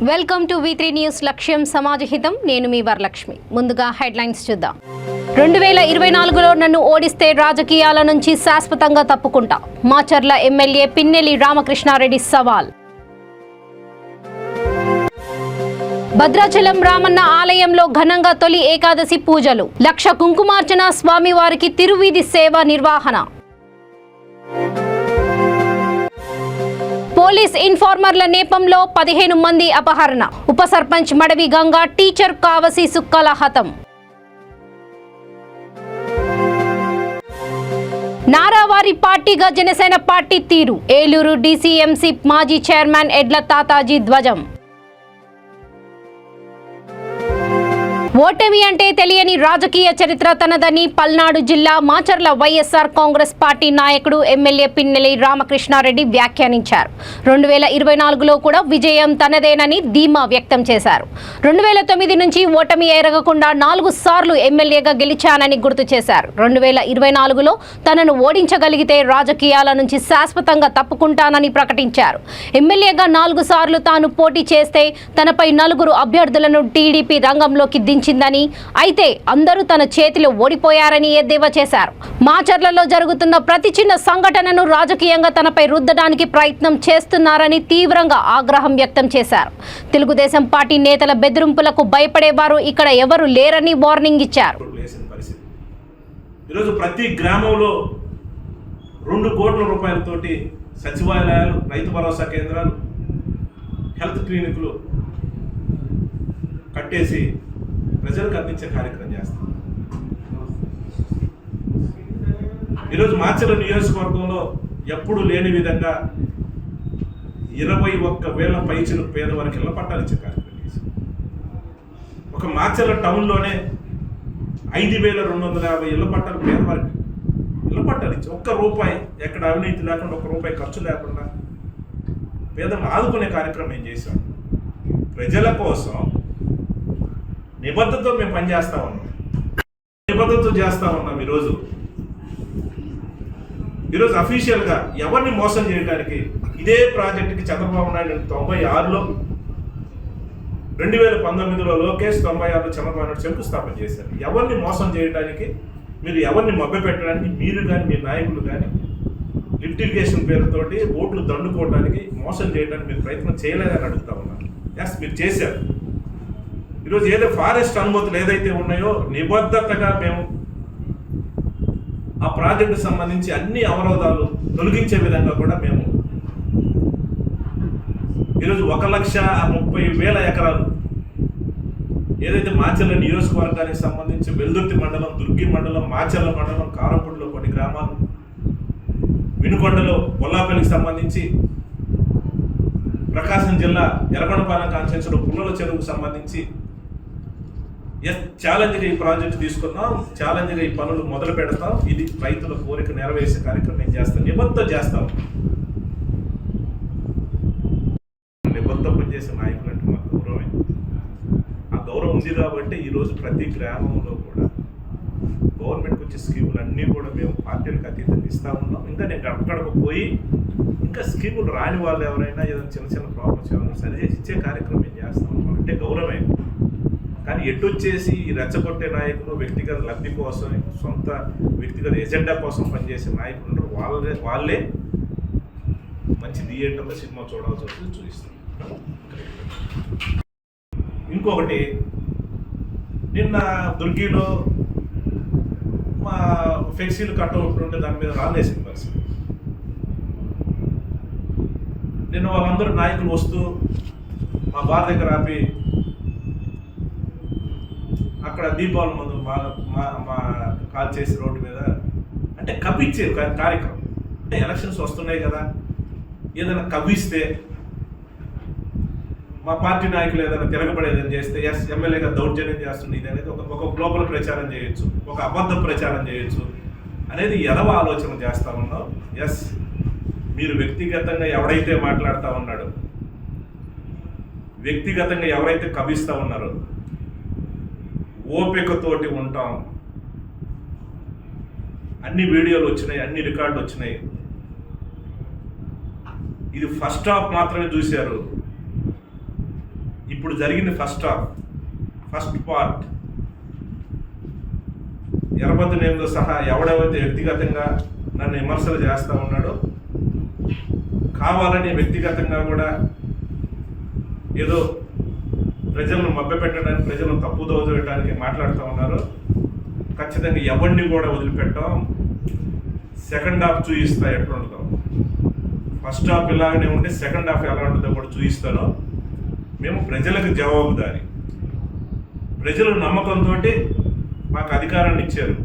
Welcome to V3 news లక్ష్యం సమాజహితం. నేను మీ వరలక్ష్మి. ముందుగా హెడ్లైన్స్ చూద్దాం. 2024లో నన్ను ఓడిస్తే రాజకీయాల నుంచి శాశ్వతంగా తప్పుకుంటా. మాచర్ల ఎమ్మెల్యే పిన్నెల్లి రామకృష్ణారెడ్డి సవాల్. భద్రాచలం రామన్న ఆలయంలో ఘనంగా తొలి ఏకాదశి పూజలు. 1,00,000 కుంకుమార్చన, స్వామివారికి తిరువీధి సేవ నిర్వహణ. పోలీస్ ఇన్ఫార్మర్ల నేపంలో 15 మంది అపహరణ. ఉప సర్పంచ్ మడవి గంగా, టీచర్ కావసి సుక్కల హతం. నారావారి పార్టీగా జనసేన పార్టీ తీరు. ఏలూరు DCMC మాజీ చైర్మన్ ఎడ్ల తాతాజీ ధ్వజం. ఓటమి అంటే తెలియని రాజకీయ చరిత్ర తనదని పల్నాడు జిల్లా మాచర్ల వైఎస్ఆర్ కాంగ్రెస్ పార్టీ నాయకుడు ఎమ్మెల్యే పిన్నెల్లి రామకృష్ణారెడ్డి వ్యాఖ్యానించారు. 2024లో కూడా విజయం తనదేనని ధీమా వ్యక్తం చేశారు. 2009 నుంచి ఓటమి ఎరగకుండా 4 సార్లు ఎమ్మెల్యేగా గెలిచానని గుర్తు చేశారు. 2024లో తనను ఓడించగలిగితే రాజకీయాల నుంచి శాశ్వతంగా తప్పుకుంటానని ప్రకటించారు. ఎమ్మెల్యేగా 4 సార్లు తాను పోటీ చేస్తే తనపై 4 అభ్యర్థులను టీడీపీ రంగంలోకి దించిందని, అయితే అందరూ తన చేతిలో ఓడిపోయారని ఎద్దేవా చేశారు. మాచర్లలో జరుగుతున్న ప్రతి చిన్న సంఘటనను రాజకీయంగా తనపై రుద్దడానికి ప్రయత్నం చేస్తున్నారని తీవ్రంగా ఆగ్రహం వ్యక్తం చేశారు. తెలుగుదేశం పార్టీ నేతల బెదిరింపులకు భయపడేవారు ఇక్కడ ఎవరు లేరని వార్నింగ్ ఇచ్చారు. ఈరోజు ప్రతి గ్రామంలో 2 కోట్ల రూపాయలతోటి సచివాలయాలు, రైతు భరోసా కేంద్రాలు, హెల్త్ క్లినిక్లు కట్టేసి ప్రజలకు అందించే కార్యక్రమం చేస్తాం. ఈరోజు మాచర్ల నియోజకవర్గంలో ఎప్పుడు లేని విధంగా 21,000 పైచిలు పేదవారికి ఇళ్ల పట్టాలు ఇచ్చే కార్యక్రమం చేశాం. ఒక మాచర్ల టౌన్లోనే 5,250 ఇళ్ల పట్టాలు పేదవారికి ఇళ్ల పట్టాలు ఇచ్చి, ₹1 ఎక్కడ అవినీతి లేకుండా, ₹1 ఖర్చు లేకుండా పేదలను ఆదుకునే కార్యక్రమం ఏం చేశాం. ప్రజల కోసం నిబద్ధతతో మేము పనిచేస్తా ఉన్నాం, నిబద్ధతతో చేస్తా ఉన్నాం. ఈరోజు అఫీషియల్గా ఎవరిని మోసం చేయడానికి ఇదే ప్రాజెక్టుకి చంద్రబాబు నాయుడు 96లో, 2019లో లోకేష్, 96లో చంద్రబాబు నాయుడు శంకుస్థాపన చేశారు. ఎవరిని మోసం చేయడానికి, మీరు ఎవరిని మభ్యపెట్టడానికి మీరు కానీ మీ నాయకులు కానీ లిఫ్ట్ ఇరిగేషన్ పేరుతోటి ఓట్లు దండుకోవడానికి, మోసం చేయడానికి మీరు ప్రయత్నం చేయలేదని అడుగుతా ఉన్నారు. ఎస్, మీరు చేశారు. ఈరోజు ఏదో ఫారెస్ట్ అనుమతులు ఏదైతే ఉన్నాయో నిబద్ధతగా మేము ఆ ప్రాజెక్టుకు సంబంధించి అన్ని అవరోధాలు తొలగించే విధంగా కూడా మేము ఈరోజు 1,30,000 ఎకరాలు ఏదైతే మాచర్ల నియోజకవర్గానికి సంబంధించి వెల్దుర్తి మండలం, దుర్గి మండలం, మాచర్ల మండలం, కారంపూడిలో కొన్ని గ్రామాలు, వినుకొండలో బొల్లాపల్లికి సంబంధించి, ప్రకాశం జిల్లా ఎర్రగొండపాలెం కాన్స్టిట్యున్సీలో పుల్లల చెరువుకు సంబంధించి ఛాలెంజ్గా ఈ ప్రాజెక్టు తీసుకున్నాం, ఛాలెంజ్గా ఈ పనులు మొదలు పెడతాం. ఇది రైతుల కోరిక నెరవేర్చే కార్యక్రమం నేను చేస్తాను, నిబద్ధత చేస్తాం. నిబద్ధత పనిచేసే నాయకులు అంటే మాకు గౌరవమే. ఆ గౌరవం ఉంది కాబట్టి ఈరోజు ప్రతి గ్రామంలో కూడా గవర్నమెంట్కి వచ్చే స్కీములు అన్నీ కూడా మేము పార్టీలకు అతీతంగా ఇస్తూ ఉన్నాం. ఇంకా నేను గడపగడకు పోయి ఇంకా స్కీములు రాని వాళ్ళు ఎవరైనా ఏదైనా చిన్న చిన్న ప్రాబ్లమ్స్ ఏమైనా సరిచేసి ఇచ్చే కార్యక్రమం మేము చేస్తాం. అంటే గౌరవమే. కానీ ఎటొచ్చేసి ఈ రెచ్చగొట్టే నాయకులు వ్యక్తిగత లబ్ధి కోసం, సొంత వ్యక్తిగత ఎజెండా కోసం పనిచేసే నాయకులు వాళ్ళే మంచి థియేటర్లో సినిమా చూడాల్సి వస్తుంది, చూపిస్తాం. ఇంకొకటి, నిన్న దుర్గిలో మా ఫ్లెక్సీలు కట్అవుట్లు ఉంటే దాని మీద రాలేసిన పరిస్థితి. నిన్న వాళ్ళందరూ నాయకులు వస్తూ మా బార్ దగ్గర ఆపి అక్కడ దీపావళి ముందు మా కాల్ చేసి రోడ్డు మీద అంటే కవ్విచ్చే కార్యక్రమం. అంటే ఎలక్షన్స్ వస్తున్నాయి కదా, ఏదైనా కవ్విస్తే మా పార్టీ నాయకులు ఏదైనా తిరగబడేదని చేస్తే ఎస్ ఎమ్మెల్యేగా దౌర్జన్యం చేస్తుంది ఇది అనేది ఒక గ్లోబల్ ప్రచారం చేయొచ్చు, ఒక అబద్ధ ప్రచారం చేయొచ్చు అనేది ఎదవ ఆలోచన చేస్తా ఉన్నాం. ఎస్, మీరు వ్యక్తిగతంగా ఎవరైతే మాట్లాడుతూ ఉన్నాడో, వ్యక్తిగతంగా ఎవరైతే కవిస్తూ ఉన్నారో ఓపికతోటి ఉంటాం. అన్ని వీడియోలు వచ్చినాయి, అన్ని రికార్డులు వచ్చినాయి. ఇది ఫస్ట్ హాఫ్ మాత్రమే చూశారు. ఇప్పుడు జరిగింది ఫస్ట్ పార్ట్ ఎర్రబద్దునేందో సహా ఎవడెవైతే వ్యక్తిగతంగా నన్ను విమర్శలు చేస్తూ ఉన్నాడో, కావాలని వ్యక్తిగతంగా కూడా ఏదో ప్రజలను మభ్యపెట్టడానికి, ప్రజలను తప్పుదోవ చేయడానికి మాట్లాడుతూ ఉన్నారు. ఖచ్చితంగా ఎవరిని కూడా వదిలిపెట్టాం. సెకండ్ హాఫ్ చూపిస్తా ఎట్లా ఉంటుందో. ఫస్ట్ హాఫ్ ఇలాగనే ఉంటే సెకండ్ హాఫ్ ఎలా ఉంటుందో కూడా చూపిస్తాను. మేము ప్రజలకు జవాబుదారి. ప్రజల నమ్మకంతో మాకు అధికారాన్ని ఇచ్చారు.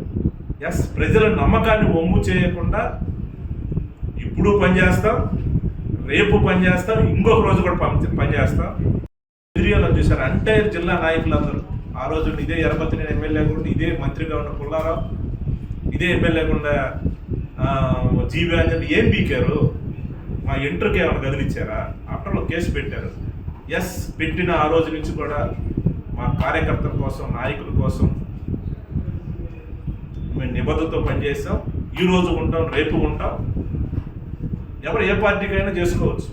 ఎస్, ప్రజల నమ్మకాన్ని వమ్ము చేయకుండా ఇప్పుడు పనిచేస్తాం, రేపు పనిచేస్తాం, ఇంకొక రోజు కూడా పనిచేస్తాం. ఏరియాలో చూసారు ఎంటైర్ జిల్లా నాయకులందరూ ఆ రోజు ఇదే ఎర్రబత్తినేని ఎమ్మెల్యే కూడా, ఇదే మంత్రిగా ఉన్న పుల్లారావు, ఇదే ఎమ్మెల్యే కూడా జీవి అని ఏం పీకారు? మా ఇంటర్కి ఏమైనా గదిలిచ్చారా? ఆఫ్టర్లో కేసు పెట్టారు. ఎస్, పెట్టిన ఆ రోజు నుంచి కూడా మా కార్యకర్తల కోసం, నాయకుల కోసం మేము నిబద్ధతతో పనిచేస్తాం. ఈరోజు ఉంటాం, రేపు ఉంటాం. ఎవరు ఏ పార్టీకైనా చేసుకోవచ్చు.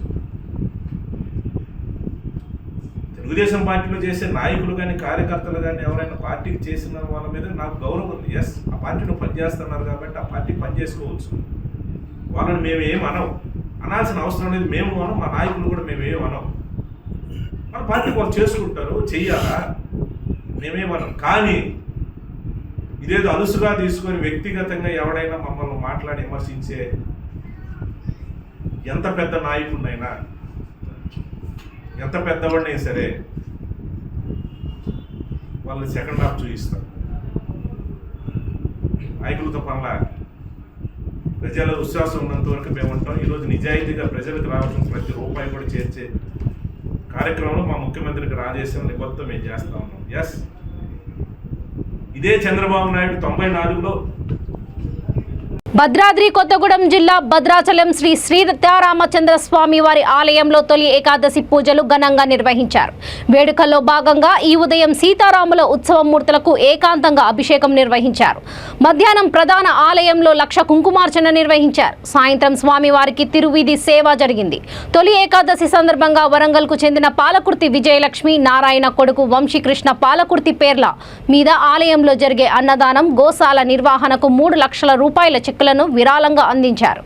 తెలుగుదేశం పార్టీలో చేసే నాయకులు కానీ, కార్యకర్తలు కానీ ఎవరైనా పార్టీకి చేసిన వాళ్ళ మీద నాకు గౌరవం ఉంది. ఎస్, ఆ పార్టీలో పనిచేస్తున్నారు కాబట్టి ఆ పార్టీ పనిచేసుకోవచ్చు. వాళ్ళని మేము ఏం అనాల్సిన అవసరం లేదు. మేము అనం, మా నాయకులు కూడా మేము ఏం అనం. మన పార్టీ వాళ్ళు చేసుకుంటారు, చెయ్యాలా, మేమేమనం. కానీ ఇదేదో అలుసుగా తీసుకొని వ్యక్తిగతంగా ఎవడైనా మమ్మల్ని మాట్లాడి విమర్శించే ఎంత పెద్ద నాయకుడినైనా, ఎంత పెద్దవాడినైనా సరే వాళ్ళని సెకండ్ హాఫ్ చూపిస్తాం. నాయకులతో పనుల ప్రజల విశ్వాసం ఉన్నంత వరకు మేము ఉంటాం. ఈరోజు నిజాయితీగా ప్రజలకు రావాల్సిన ప్రతి రూపాయి కూడా చేర్చే కార్యక్రమంలో మా ముఖ్యమంత్రికి రాజేసిన నిబద్ధత మేము చేస్తా ఉన్నాం. ఎస్, ఇదే చంద్రబాబు నాయుడు 94లో భద్రాద్రి కొత్తగూడెం జిల్లా భద్రాచలం శ్రీ సీతారామచంద్ర స్వామి వారి ఆలయంలో తొలి ఏకాదశి పూజలు ఘనంగా నిర్వహించారు. వేడుకల్లో భాగంగా ఈ ఉదయం సీతారాముల ఉత్సవమూర్తులకు ఏకాంతంగా అభిషేకం నిర్వహించారు. మధ్యాహ్నం ప్రధాన ఆలయంలో 1,00,000 కుంకుమార్చన నిర్వహించారు. సాయంత్రం స్వామివారికి తిరువీధి సేవ జరిగింది. తొలి ఏకాదశి సందర్భంగా వరంగల్కు చెందిన పాలకుర్తి విజయలక్ష్మి నారాయణ కొడుకు వంశీకృష్ణ పాలకుర్తి పేర్ల మీద ఆలయంలో జరిగే అన్నదానం, గోశాల నిర్వహణకు 3 లక్షల రూపాయల చెక్కులను విరాళంగా అందించారు.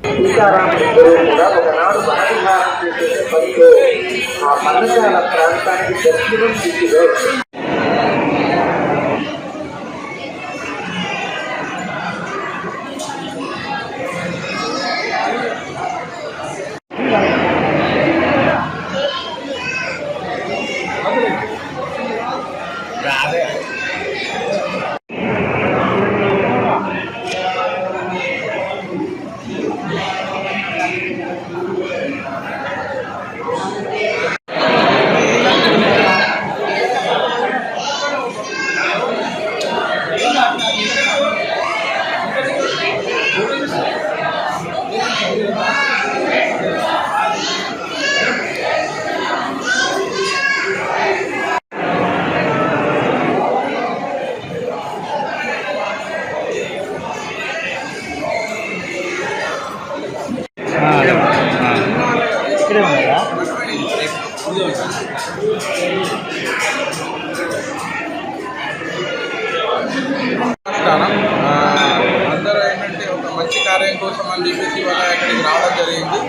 అందరూ ఏంటంటే ఒక మంచి కార్యం కోసం అని చెప్పేసి వాళ్ళ ఇక్కడికి రావడం జరిగింది.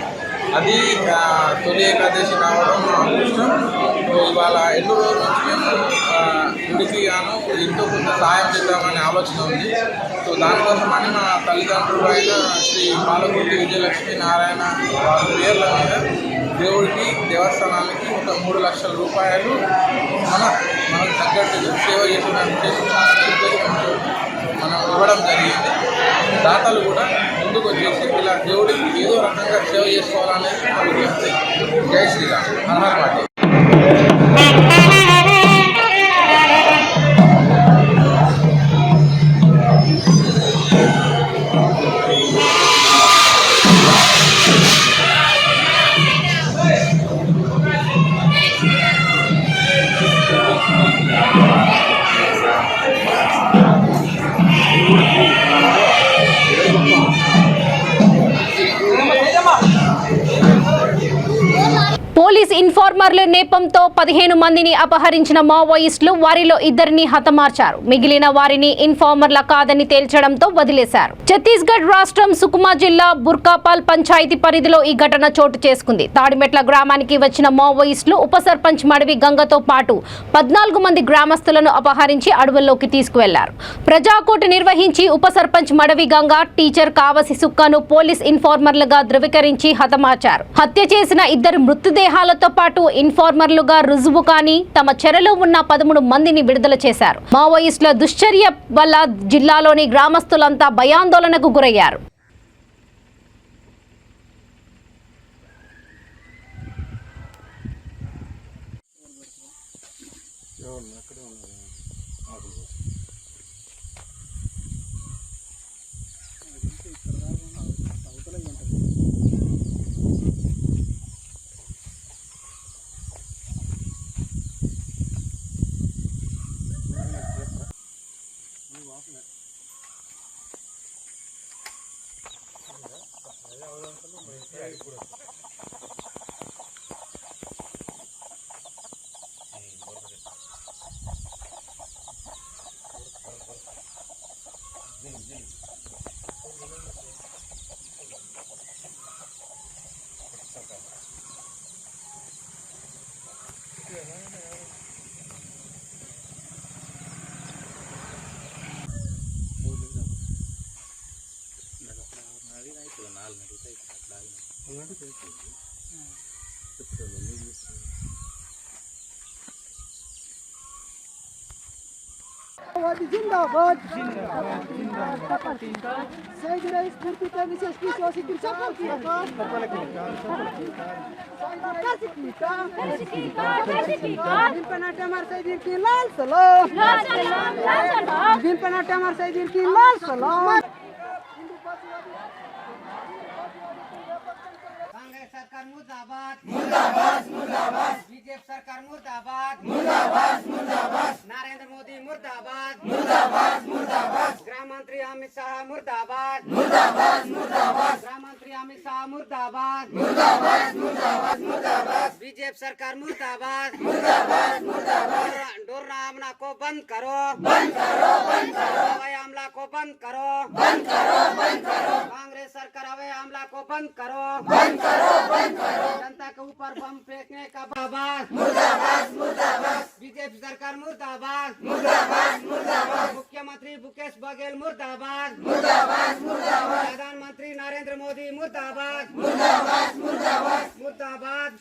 అది తొలి ఏకాదశి రావడం మా అదృష్టం. ఇవాళ ఎన్నో రోజుల నుంచి మేము గుడికి గాను ఎంతో కొంత సాయం చేద్దామనే ఆలోచన ఉంది. సో దానికోసమని మా తల్లిదండ్రులు అయిన శ్రీ పాలకుర్తి విజయలక్ష్మి నారాయణ వారి పేర్ల మీద దేవుడికి, దేవస్థానానికి ఒక 3 లక్షల రూపాయలు మనకు తగ్గట్టు సేవ చేసిన మనం ఇవ్వడం జరిగింది. దాతలు కూడా ముందుకు వచ్చేసి ఇలా దేవుడికి ఏదో రకంగా సేవ చేసుకోవాలనేది నా ఉద్దేశం. జై శ్రీరామ్, హర హర మహాదేవ్. పోలీస్ ఇన్ఫార్మేషన్ ఇన్ఫార్మర్ల నేపంతో 15 మందిని అపహరించిన మావోయిస్టులు వారిలో 2 హతమార్చారు. మిగిలిన వారిని ఇన్ఫార్మర్ల కాదని తేల్చడంతో వదిలేశారు. ఛత్తీస్గఢ్ రాష్ట్రం సుకుమా జిల్లా బుర్కాపాల్ పంచాయతీ పరిధిలో ఈ ఘటన చోటు చేసుకుంది. తాడిమెట్ల గ్రామానికి వచ్చిన మావోయిస్టులు ఉప సర్పంచ్ మడవి గంగతో పాటు 14 మంది గ్రామస్తులను అపహరించి అడవుల్లోకి తీసుకువెళ్లారు. ప్రజాకోర్టు నిర్వహించి ఉప సర్పంచ్ మడవి గంగ, టీచర్ కావసి సుక్కను పోలీస్ ఇన్ఫార్మర్లుగా ధృవీకరించి హతమార్చారు. హత్య చేసిన 2 మృతదేహాలతో పాటు ఇన్ఫార్మర్లుగా రుజువు కాని తమ చెరలో ఉన్న 13 మందిని విడుదల చేశారు. మావోయిస్టుల దుశ్చర్య వల్ల జిల్లాలోని గ్రామస్తులంతా భయాందోళనకు గురయ్యారు. जिंदाबाद शहीद रईस स्फूर्ति का विशेष की सोसित सफल किया दिन पनाटे मार शहीद की लाल सलाम दिन पनाटे मार शहीद की लाल सलाम कांग्रेस सरकार मुर्दाबाद मुर्दाबाद मुर्दाबाद बीजेपी सरकार मुर्दाबाद मुर्दाबाद मुर्दाबाद नरेंद्र मोदी मुर्दाबाद मुर्दाबाद मुर्दाबाद गृह मंत्री अमित शाह मुर्दाबाद मुर्दाबाद मुर्दाबाद गृह मंत्री अमित शाह मुर्दाबाद मुर्दाबाद मुर्दाबाद मुर्दाबाद बीजेपी सरकार मुर्दाबाद मुर्दाबाद मुर्दाबाद डोरना हमला को बंद करो बंद करो बंद करो हवाई हमला को बंद करो बंद करो बंद करो कांग्रेस सरकार हवाई हमला को बंद करो बंद करो बंद करो जनता के ऊपर बम फेंकने का मुर्दाबाद मुर्दाबाद मुर्दाबाद बीजेपी सरकार मुर्दाबाद मुर्दाबाद मुर्दाबाद मुख्यमंत्री भूपेश बघेल मुर्दाबाद मुर्दाबाद मुर्दाबाद प्रधानमंत्री नरेंद्र मोदी मुर्दाबाद मुर्दाबाद मुर्दाबाद मुर्दाबाद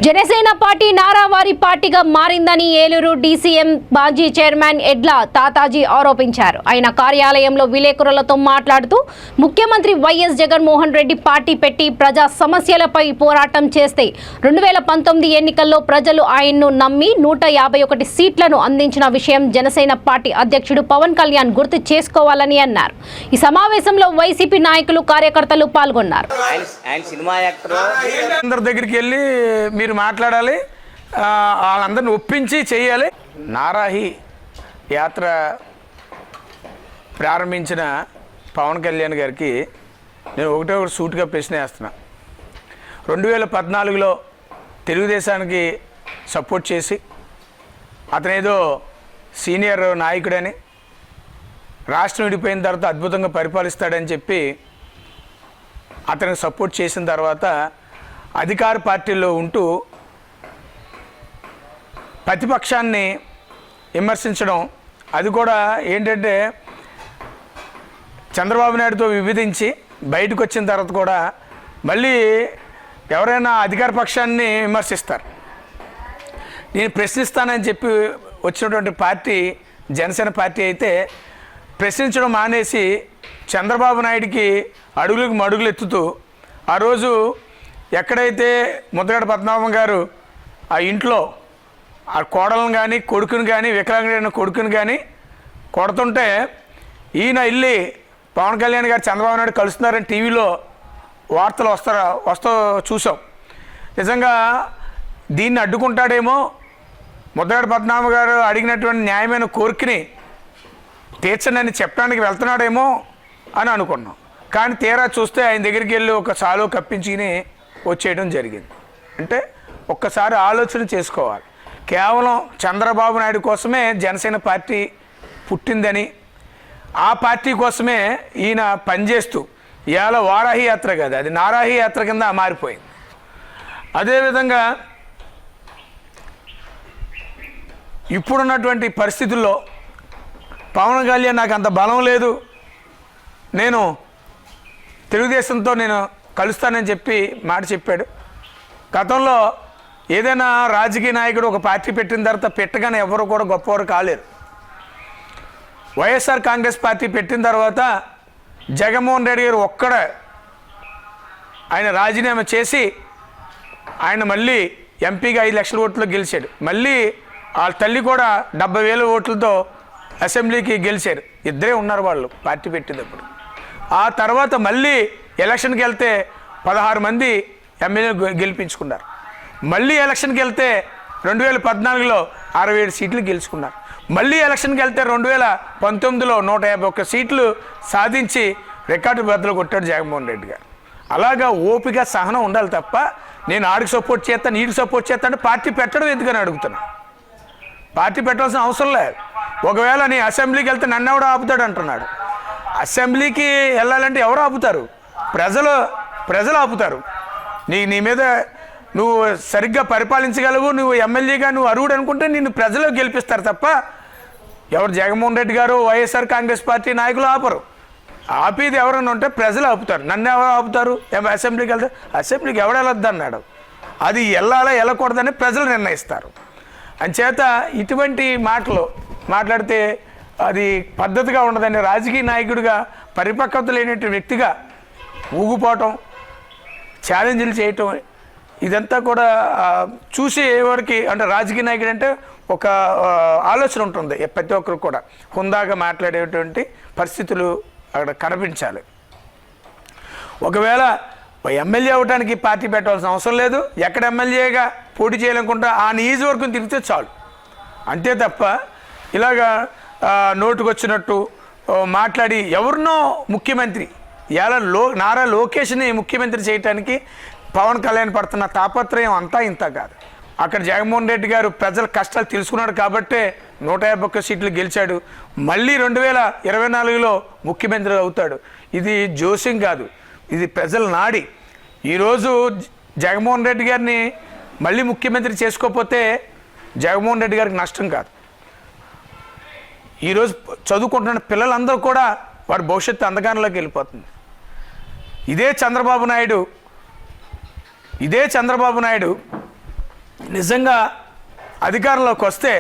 జనసేన పార్టీ నారావారి పార్టీగా మారిందని ఏలూరు డీసీఎం మాజీ చైర్మన్ ఎడ్ల తాతాజీ ఆరోపించారు. ఆయన కార్యాలయంలో విలేకరులతో మాట్లాడుతూ ముఖ్యమంత్రి వైఎస్ జగన్మోహన్ రెడ్డి పార్టీ పెట్టి ప్రజా సమస్యలపై పోరాటం చేస్తే 2019 ఎన్నికల్లో ప్రజలు ఆయన్ను నమ్మి 151 సీట్లను అందించిన విషయం జనసేన పార్టీ అధ్యక్షుడు పవన్ కళ్యాణ్ గుర్తు చేసుకోవాలని అన్నారు. ఈ సమావేశంలో వైసీపీ నాయకులు, కార్యకర్తలు పాల్గొన్నారు. మీరు మాట్లాడాలి, వాళ్ళందరిని ఒప్పించి చేయాలి. నారాహి యాత్ర ప్రారంభించిన పవన్ కళ్యాణ్ గారికి నేను ఒకటి సూటిగా ప్రశ్న వేస్తున్నా. 2014లో తెలుగుదేశానికి సపోర్ట్ చేసి అతనేదో సీనియర్ నాయకుడని, రాష్ట్రం విడిపోయిన తర్వాత అద్భుతంగా పరిపాలిస్తాడని చెప్పి అతనికి సపోర్ట్ చేసిన తర్వాత అధికార పార్టీలో ఉంటూ ప్రతిపక్షాన్ని విమర్శించడం, అది కూడా ఏంటంటే చంద్రబాబు నాయుడుతో విభేదించి బయటకు వచ్చిన తర్వాత కూడా మళ్ళీ ఎవరైనా అధికార పక్షాన్ని విమర్శిస్తారు. నేను ప్రశ్నిస్తానని చెప్పి వచ్చినటువంటి పార్టీ జనసేన పార్టీ అయితే ప్రశ్నించడం మానేసి చంద్రబాబు నాయుడికి అడుగులకు మడుగులు ఎత్తుతూ ఆ రోజు ఎక్కడైతే ముద్రగడ పద్మనాభం గారు ఆ ఇంట్లో ఆ కోడలను కానీ కొడుకుని కానీ వికలాంగుడైన కొడుకుని కానీ కొడుతుంటే ఈయన వెళ్ళి పవన్ కళ్యాణ్ గారు చంద్రబాబు నాయుడు కలుస్తున్నారని టీవీలో వార్తలు వస్తూ చూసాం. నిజంగా దీన్ని అడ్డుకుంటాడేమో, ముద్రగడ పద్మనాభం గారు అడిగినటువంటి న్యాయమైన కోరికని తీర్చనని చెప్పడానికి వెళ్తున్నాడేమో అని అనుకున్నాం. కానీ తీరా చూస్తే ఆయన దగ్గరికి వెళ్ళి ఒక సాలో కప్పించుకుని వచ్చేయడం జరిగింది. అంటే ఒక్కసారి ఆలోచన చేసుకోవాలి. కేవలం చంద్రబాబు నాయుడు కోసమే జనసేన పార్టీ పుట్టిందని, ఆ పార్టీ కోసమే ఈయన పనిచేస్తూ ఇవాళ వారాహి యాత్ర కాదు, అది నారాహి యాత్ర కింద మారిపోయింది. అదేవిధంగా ఇప్పుడున్నటువంటి పరిస్థితుల్లో పవన్ కళ్యాణ్ నాకు అంత బలం లేదు, నేను తెలుగుదేశంతో నేను కలుస్తానని చెప్పి మాట చెప్పాడు. గతంలో ఏదైనా రాజకీయ నాయకుడు ఒక పార్టీ పెట్టిన తర్వాత పెట్టగానే ఎవరు కూడా గొప్పవారు కాలేరు. వైఎస్ఆర్ కాంగ్రెస్ పార్టీ పెట్టిన తర్వాత జగన్మోహన్ రెడ్డి గారు ఆయన రాజీనామా చేసి ఆయన మళ్ళీ ఎంపీగా 5 లక్షల ఓట్లు గెలిచాడు. మళ్ళీ వాళ్ళ తల్లి కూడా 70,000 ఓట్లతో అసెంబ్లీకి గెలిచారు. ఇద్దరే ఉన్నారు వాళ్ళు పార్టీ పెట్టేటప్పుడు. ఆ తర్వాత మళ్ళీ ఎలక్షన్కి వెళ్తే 16 మంది ఎమ్మెల్యేలు గెలిపించుకున్నారు. మళ్ళీ ఎలక్షన్కి వెళ్తే 2014లో 67 సీట్లు గెలుచుకున్నారు. మళ్ళీ ఎలక్షన్కి వెళ్తే 2019లో 151 సీట్లు సాధించి రికార్డు బద్దలు కొట్టాడు జగన్మోహన్ రెడ్డి గారు. అలాగా ఓపిక సహనం ఉండాలి తప్ప నేను ఆడికి సపోర్ట్ చేస్తాను ఈడికి సపోర్ట్ చేస్తాను పార్టీ పెట్టడం ఎందుకని అడుగుతున్నా. పార్టీ పెట్టాల్సిన అవసరం లేదు. ఒకవేళ నీ అసెంబ్లీకి వెళ్తే నన్ను ఎవడో ఆపుతాడు అంటున్నాడు. అసెంబ్లీకి వెళ్ళాలంటే ఎవరు ఆపుతారు? ప్రజలు ఆపుతారు. నీ మీద నువ్వు సరిగ్గా పరిపాలించగలవు, నువ్వు ఎమ్మెల్యేగా నువ్వు అర్హుడు అనుకుంటే నిన్ను ప్రజలు గెలిపిస్తారు తప్ప ఎవరు జగన్మోహన్ రెడ్డి గారు వైఎస్ఆర్ కాంగ్రెస్ పార్టీ నాయకులు ఆపరు. ఆపేది ఎవరైనా ఉంటే ప్రజలు ఆపుతారు. నన్ను ఎవరు ఆపుతారు? అసెంబ్లీకి వెళ్తే అసెంబ్లీకి ఎవడు వెళ్ళొద్దు అన్నాడు. అది వెళ్ళకూడదని ప్రజలు నిర్ణయిస్తారు. అంచేత ఇటువంటి మాటలు మాట్లాడితే అది పద్ధతిగా ఉండదని, రాజకీయ నాయకుడిగా పరిపక్వత లేనటువంటి వ్యక్తిగా ఊగిపోవటం, ఛాలెంజ్లు చేయటం, ఇదంతా కూడా చూసేవారికి అంటే రాజకీయ నాయకుడు అంటే ఒక ఆలోచన ఉంటుంది ప్రతి ఒక్కరు కూడా. హుందాగా మాట్లాడేటువంటి పరిస్థితులు అక్కడ కనిపించాలి. ఒకవేళ ఎమ్మెల్యే అవ్వడానికి పార్టీ పెట్టాల్సిన అవసరం లేదు. ఎక్కడ ఎమ్మెల్యేగా పోటీ చేయాలనుకుంటా ఆ నియోజకవర్గం తిరిగితే చాలు, అంతే తప్ప ఇలాగా నోటుకొచ్చినట్టు మాట్లాడి ఎవరినో ముఖ్యమంత్రి నారా లోకేష్ని ముఖ్యమంత్రి చేయడానికి పవన్ కళ్యాణ్ పడుతున్న తాపత్రయం అంతా ఇంత కాదు. అక్కడ జగన్మోహన్ రెడ్డి గారు ప్రజల కష్టాలు తెలుసుకున్నాడు కాబట్టే 151 సీట్లు గెలిచాడు. మళ్ళీ 2024లో ముఖ్యమంత్రి అవుతాడు. ఇది జోస్యం కాదు, ఇది ప్రజల నాడి. ఈరోజు జగన్మోహన్ రెడ్డి గారిని మళ్ళీ ముఖ్యమంత్రి చేసుకోకపోతే జగన్మోహన్ రెడ్డి గారికి నష్టం కాదు. ఈరోజు చదువుకుంటున్న పిల్లలందరూ కూడా వారి భవిష్యత్తు అంధకారంలోకి వెళ్ళిపోతుంది. ఇదే చంద్రబాబు నాయుడు నిజంగా అధికారంలోకి వస్తే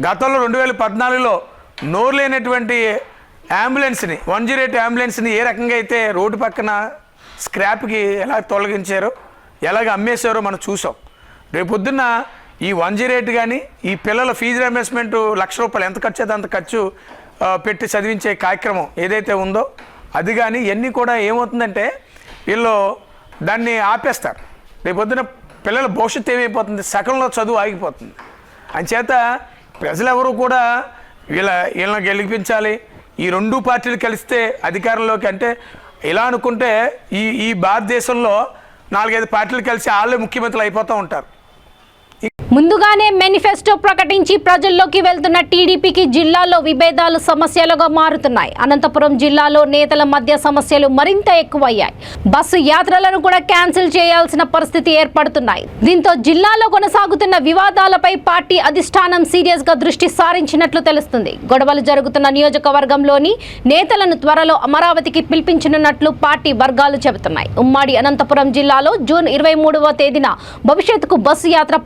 గతంలో 2014లో నోరు లేనటువంటి అంబులెన్స్ని 108 అంబులెన్స్ని ఏ రకంగా అయితే రోడ్డు పక్కన స్క్రాప్కి ఎలా తొలగించారో ఎలాగ అమ్మేశారో మనం చూసాం. రేపొద్దున్న ఈ 108 కానీ ఈ పిల్లల ఫీజు రియంబర్స్మెంట్ ₹1,00,000 ఎంత ఖర్చు అయితే అంత ఖర్చు పెట్టి చదివించే కార్యక్రమం ఏదైతే ఉందో అది కానీ ఇవన్నీ కూడా ఏమవుతుందంటే వీళ్ళు దాన్ని ఆపేస్తారు. రేపొద్దున పిల్లల భవిష్యత్తు ఏమైపోతుంది? సగంలో చదువు ఆగిపోతుంది. అంచేత ప్రజలెవరూ కూడా వీళ్ళని గెలిపించాలి. ఈ 2 పార్టీలు కలిస్తే అధికారంలోకి అంటే ఇలా అనుకుంటే ఈ భారతదేశంలో 4-5 పార్టీలు కలిసి వాళ్ళే ముఖ్యమంత్రులు అయిపోతూ ఉంటారు. ముందుగానే మేనిఫెస్టో ప్రకటించి ప్రజల్లోకి వెళ్తున్న టీడీపీకి జిల్లాలో విభేదాలు సమస్యలుగా మారుతున్నాయి. అనంతపురం జిల్లాలో నేతల మధ్య సమస్యలు మరింత ఎక్కువయ్యాయి. బస్సు యాత్రలను కూడా క్యాన్సిల్ చేయాల్సిన పరిస్థితి ఏర్పడుతున్నాయి. దీంతో జిల్లాలో కొనసాగుతున్న వివాదాలపై పార్టీ అధిష్టానం సీరియస్ గా దృష్టి సారించినట్లు తెలుస్తుంది. గొడవలు జరుగుతున్న నియోజకవర్గంలోని నేతలను త్వరలో అమరావతికి పిలిపించనున్నట్లు పార్టీ వర్గాలు చెబుతున్నాయి. ఉమ్మడి అనంతపురం జిల్లాలో జూన్ 23వ తేదీన భవిష్యత్తుకు బస్సు యాత్ర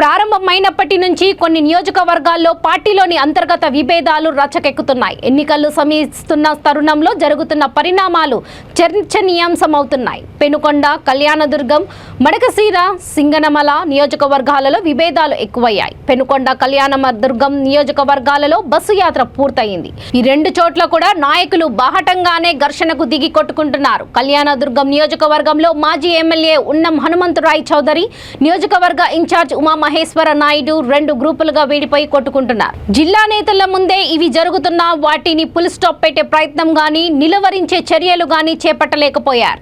ప్రారంభమైనప్పటి నుంచి కొన్ని నియోజకవర్గాల్లో పార్టీలోని అంతర్గత విభేదాలు రచ్చకెక్కుతున్నాయి. ఎన్నికలు సమీపిస్తున్న తరుణంలో జరుగుతున్న పరిణామాలు చర్చనీయాంశమవుతున్నాయి. పెనుకొండ, కళ్యాణదుర్గం, మడకశీర, సింగనమల నియోజకవర్గాలలో విభేదాలు ఎక్కువయ్యాయి. పెనుకొండ, కళ్యాణదుర్గం నియోజకవర్గాలలో బస్సు యాత్ర పూర్తయింది. ఈ 2 చోట్ల కూడా నాయకులు బాహటంగానే ఘర్షణకు దిగి కొట్టుకుంటున్నారు. కళ్యాణదుర్గం నియోజకవర్గంలో మాజీ ఎమ్మెల్యే ఉన్నం హనుమంతరాయ్ చౌదరి, నియోజకవర్గ ఇన్ఛార్జ్ ఉమామహేశ్వర నాయుడు 2 గ్రూపులుగా వీడిపోయి కొట్టుకుంటున్నారు. జిల్లా నేతల ముందే ఇవి జరుగుతున్నా వాటిని ఫుల్ స్టాప్ పెట్టే ప్రయత్నం గానీ నిలువరించే చర్యలు గానీ చేపట్టలేకపోయారు.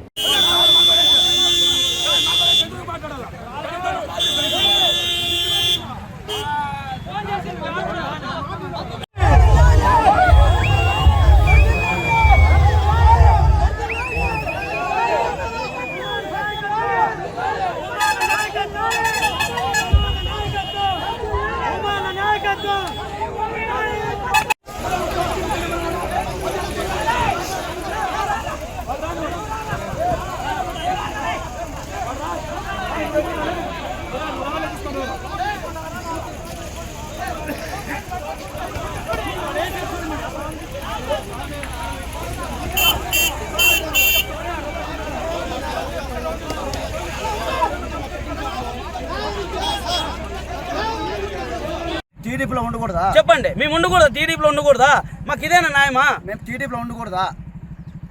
టీడీపీలో ఉండకూడదా? చెప్పండి. మేము ఉండకూడదా? టీడీపీలో ఉండకూడదా? మాకు ఇదేనా న్యాయమా? మేము టీడీపీలో ఉండకూడదా?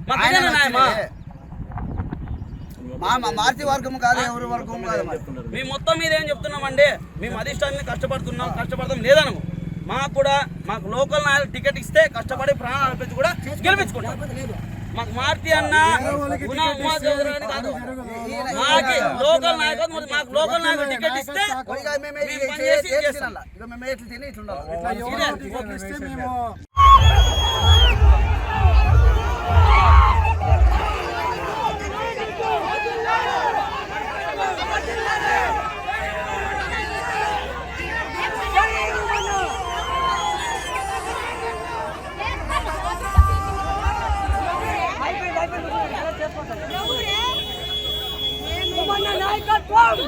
మాకు ఇదేనా న్యాయమా? మార్చి వర్గం కాదు, ఎవరి వర్గం కాదు. మేము మొత్తం మీద ఏం చెప్తున్నామండి, మేము అధిష్టాన్ని కష్టపడతాం లేదనము. మాకు లోకల్ నాయకులు టికెట్ ఇస్తే కష్టపడి ప్రాణాలు పెంచి కూడా గెలిపించుకుంటాం. మాకు మారుతి అన్న ఉమాదేవి చౌదరి కాదు, మాకు లోకల్ నాయకులు, మాకు లోకల్ నాయకులు టికెట్ ఇస్తే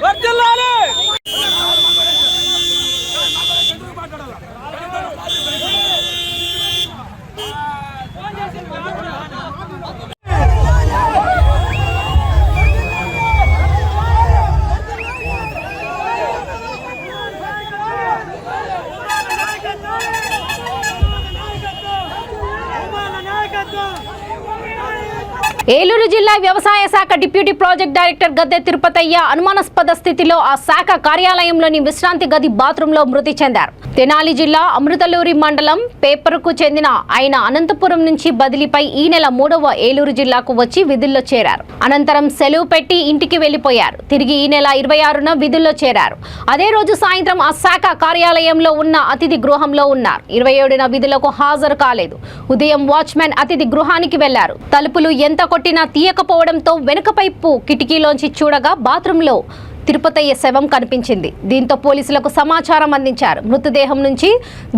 వర్ధిల్లాలి. ఏలూరు జిల్లా వ్యవసాయ శాఖ డిప్యూటీ ప్రాజెక్ట్ డైరెక్టర్ గద్దె తిరుపతయ్య అనుమానాస్పద స్థితిలో ఆ శాఖ కార్యాలయంలోని విశ్రాంతి గది బాత్రూంలో మృతి చెందారు. తెనాలి జిల్లా అమృతలూరి మండలం పేపర్కు చెందిన ఆయన అనంతపురం నుంచి బదిలీపై ఈ నెల 3వ ఏలూరు జిల్లాకు వచ్చి విధుల్లో చేరారు. అనంతరం సెలవు పెట్టి ఇంటికి వెళ్లిపోయారు. తిరిగి ఈ నెల 26న విధుల్లో చేరారు. అదే రోజు సాయంత్రం ఆ శాఖ కార్యాలయంలో ఉన్న అతిథి గృహంలో ఉన్నారు. 27న విధులకు హాజరు కాలేదు. ఉదయం వాచ్మెన్ అతిథి గృహానికి వెళ్లారు. తలుపులు ఎంత కొట్టినా తీయకపోవడంతో వెనుకపైపు కిటికీలోంచి చూడగా బాత్రూంలో తిరుపతయ్య శవం కనిపించింది. దీంతో పోలీసులకు సమాచారం అందించారు. మృతదేహం నుంచి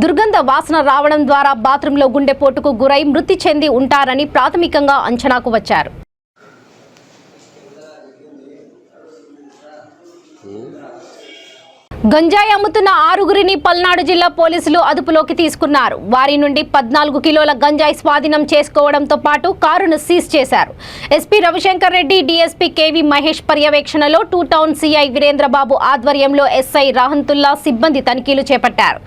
దుర్గంధ వాసన రావడం ద్వారా బాత్రూంలో గుండెపోటుకు గురై మృతి చెంది ఉంటారని ప్రాథమికంగా అంచనాకు వచ్చారు. గంజాయి అమ్ముతున్న 6గురిని పల్నాడు జిల్లా పోలీసులు అదుపులోకి తీసుకున్నారు. వారి నుండి 14 కిలోల గంజాయి స్వాధీనం చేసుకోవడంతో పాటు కారును సీజ్ చేశారు. SP Ravishankar Reddy, DSP KV Mahesh పర్యవేక్షణలో 2 టౌన్ సిఐ వీరేంద్రబాబు ఆధ్వర్యంలో ఎస్ఐ రహంతుల్లా సిబ్బంది తనిఖీలు చేపట్టారు.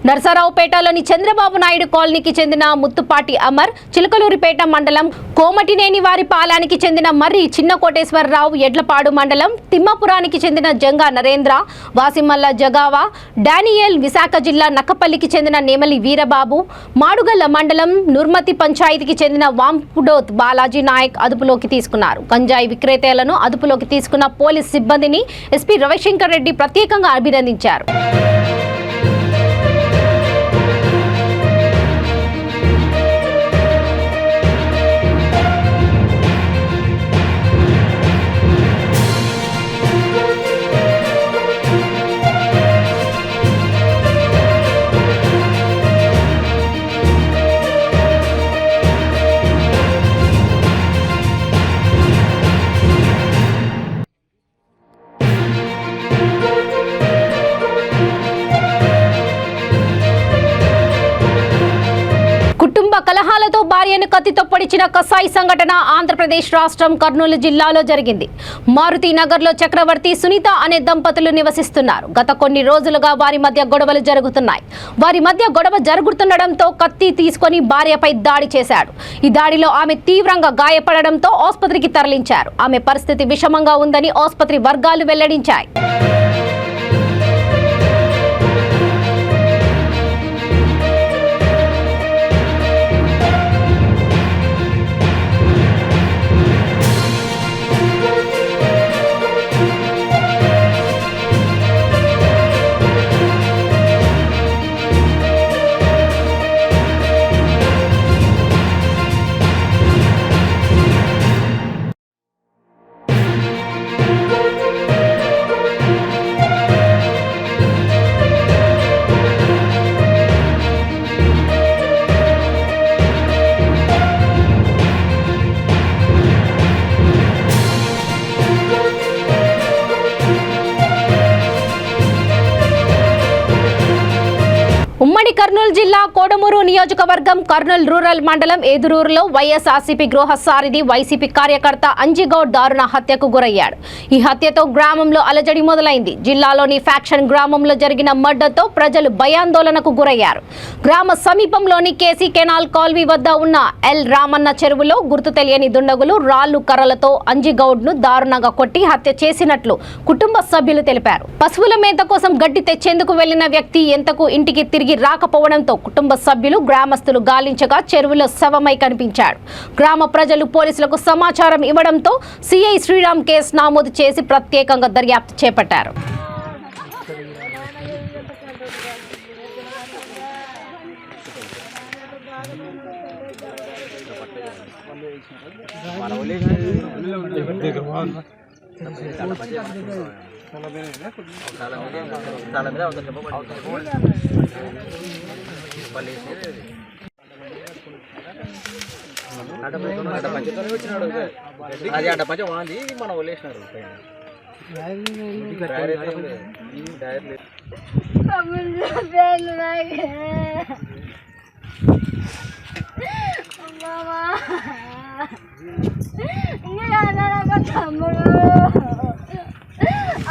నర్సరావుపేటలోని చంద్రబాబు నాయుడు కాలనీకి చెందిన ముత్తుపాటి అమర్, చిలకలూరిపేట మండలం కోమటినేని వారి పాలానికి చెందిన మర్రి చిన్న కోటేశ్వరరావు, ఎడ్లపాడు మండలం తిమ్మాపురానికి చెందిన జంగా నరేంద్ర, వాసిమల్ల జగావా, డానియల్, విశాఖ జిల్లా నక్కపల్లికి చెందిన నేమలి వీరబాబు, మాడుగల్ల మండలం నుర్మతి పంచాయతీకి చెందిన వాంపుడోత్ బాలాజీ నాయక్ అదుపులోకి తీసుకున్నారు. గంజాయి విక్రేతలను అదుపులోకి తీసుకున్న పోలీస్ సిబ్బందిని ఎస్పీ రవిశంకర్ రెడ్డి ప్రత్యేకంగా అభినందించారు. కలహాలతో భార్యను కత్తితో పొడిచిన కసాయి సంఘటన ఆంధ్రప్రదేశ్ రాష్ట్రం కర్నూలు జిల్లాలో జరిగింది. మారుతి నగర్లో చక్రవర్తి, సునీత అనే దంపతులు నివసిస్తున్నారు. గత కొన్ని రోజులుగా వారి మధ్య గొడవలు జరుగుతున్నాయి. వారి మధ్య గొడవ జరుగుతుండడంతో కత్తి తీసుకొని భార్యపై దాడి చేశాడు. ఈ దాడిలో ఆమె తీవ్రంగా గాయపడడంతో ఆసుపత్రికి తరలించారు. ఆమె పరిస్థితి విషమంగా ఉందని ఆసుపత్రి వర్గాలు వెల్లడించాయి. ఉమ్మడి కర్నూలు జిల్లా కోడమూరు నియోజకవర్గం కర్నూలు రూరల్ మండలం ఏదురూరులో వైఎస్ఆర్సీపీ గృహ సారథి వైసీపీ కార్యకర్త అంజిగౌడ్ దారుణ హత్యకు గురయ్యాడు. ఈ హత్యతో గ్రామంలో అలజడి మొదలైంది. జిల్లాలోని ఫ్యాక్షన్ గ్రామంలో జరిగిన మర్డర్తో ప్రజలు భయాందోళనకు గురయ్యారు. గ్రామ సమీపంలోని కేసీ కెనాల్ కాల్వీ వద్ద ఉన్న ఎల్ రామన్న చెరువులో గుర్తు తెలియని దుండగులు రాళ్లు కర్రలతో అంజిగౌడ్ ను దారుణంగా కొట్టి హత్య చేసినట్లు కుటుంబ సభ్యులు తెలిపారు. పశువుల మేత కోసం గడ్డి తెచ్చేందుకు వెళ్లిన వ్యక్తి ఎంతకు ఇంటికి తిరిగి రాకపోవడంతో కుటుంబ సభ్యులు గ్రామస్తులు గాలించగా చెరువులో శవమై కనిపించాడు. గ్రామ ప్రజలు పోలీసులకు సమాచారం ఇవ్వడంతో సిఐ శ్రీరామ్ కేసు నమోదు చేసి ప్రత్యేకంగా దర్యాప్తు చేపట్టారు. అది అడ్డ పంచ వాంది మనం వదిలేసినారు.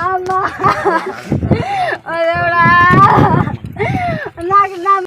అమ్మా నాకు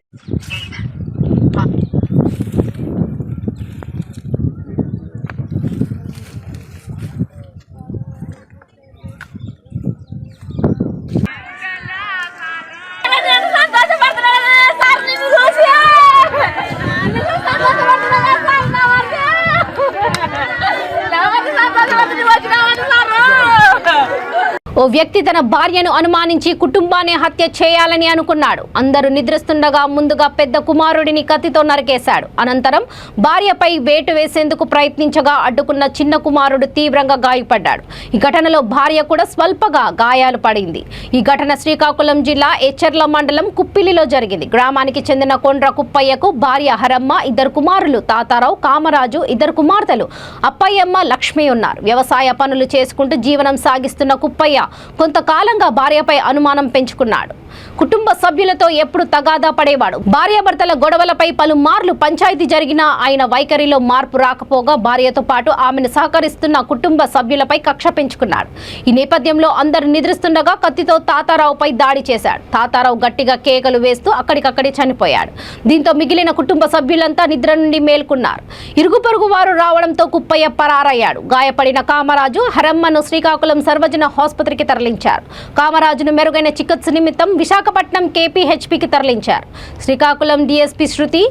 ఓ వ్యక్తి తన భార్యను అనుమానించి కుటుంబాన్ని హత్య చేయాలని అనుకున్నాడు. అందరూ నిద్రిస్తుండగా ముందుగా పెద్ద కుమారుడిని కత్తితో నరికేశాడు. అనంతరం భార్యపై వేటు వేసేందుకు ప్రయత్నించగా అడ్డుకున్న చిన్న కుమారుడు తీవ్రంగా గాయపడ్డాడు. ఈ ఘటనలో భార్య కూడా స్వల్పగా గాయాలు పడింది. ఈ ఘటన శ్రీకాకుళం జిల్లా ఎచ్చర్ల మండలం కుప్పిలిలో జరిగింది. గ్రామానికి చెందిన కొండ్ర కుప్పయ్యకు భార్య హరమ్మ, ఇద్దరు కుమారులు తాతారావు, కామరాజు, ఇద్దరు కుమార్తెలు అప్పయ్యమ్మ, లక్ష్మి ఉన్నారు. వ్యవసాయ పనులు చేసుకుంటూ జీవనం సాగిస్తున్న కుప్పయ్య కొంతకాలంగా భార్యపై అనుమానం పెంచుకున్నాడు. కుటుంబ సభ్యులతో ఎప్పుడు తగాదా పడేవాడు. భార్యాభర్తల గొడవలపై పలుమార్లు పంచాయతీ జరిగినా ఆయన వైఖరిలో మార్పు రాకపోగా భార్యతో పాటు ఆమెను సహకరిస్తున్న కుటుంబ సభ్యులపై కక్ష పెంచుకున్నాడు. ఈ నేపథ్యంలో అందరూ నిద్రిస్తుండగా కత్తితో తాతారావుపై దాడి చేశాడు. తాతారావు గట్టిగా కేకలు వేస్తూ అక్కడికక్కడే చనిపోయాడు. దీంతో మిగిలిన కుటుంబ సభ్యులంతా నిద్ర నుండి మేల్కొన్నారు. ఇరుగు పొరుగు వారు రావడంతో కుప్పయ్య పరారయ్యాడు. గాయపడిన కామరాజు, హరమ్మను శ్రీకాకుళం సర్వజన ఆసుపత్రికి తరలించారు. కామరాజును మెరుగైన చికిత్స నిమిత్తం విశాఖపట్నం KPHPకి తరలించారు. శ్రీకాకుళం DSP శృతి,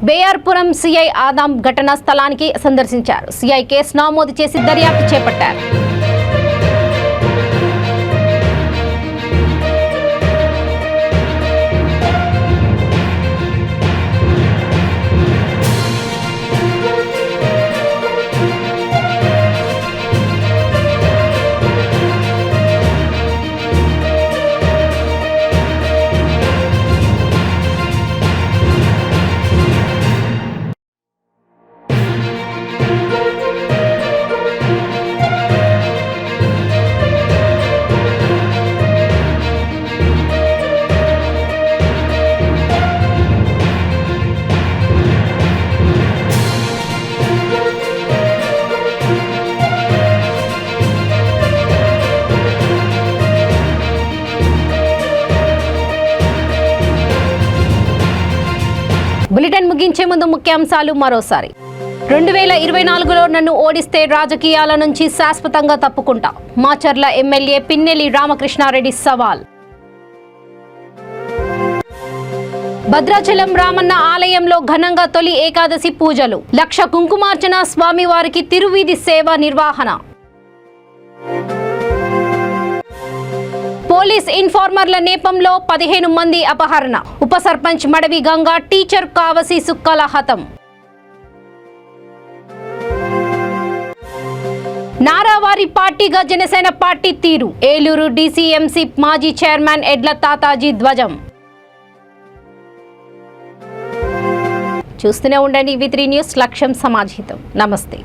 బేయార్పురం సిఐ ఆదాం ఘటనా స్థలానికి సందర్శించారు. సిఐ కేసు నమోదు చేసి దర్యాప్తు చేపట్టారు. బులెటిన్ ముగించే ముందు ముఖ్యాంశాలు మరోసారి. 2024లో నన్ను ఓడిస్తే రాజకీయాల నుంచి శాశ్వతంగా తప్పుకుంటా. మాచర్ల ఎమ్మెల్యే పిన్నెల్లి రామకృష్ణారెడ్డి సవాల్. భద్రాచలం రామన్న ఆలయంలో ఘనంగా తొలి ఏకాదశి పూజలు. 1,00,000 కుంకుమార్చన, స్వామివారికి తిరువీధి సేవ నిర్వహణ. పోలీస్ ఇన్ఫార్మర్ల నేపంలో 15 మంది అపహరణ. ఉప సర్పంచ్ మడవి గంగా, టీచర్ కావసి సుక్కల హతం. నారావారి పార్టీగా జనసేన పార్టీ తీరు. ఏలూరు DCMC మాజీ చైర్మన్ ఎడ్ల తాతాజీ ధ్వజం. చూస్తూనే ఉండండి V3 న్యూస్, లక్ష్యం సమాజహితం. నమస్తే.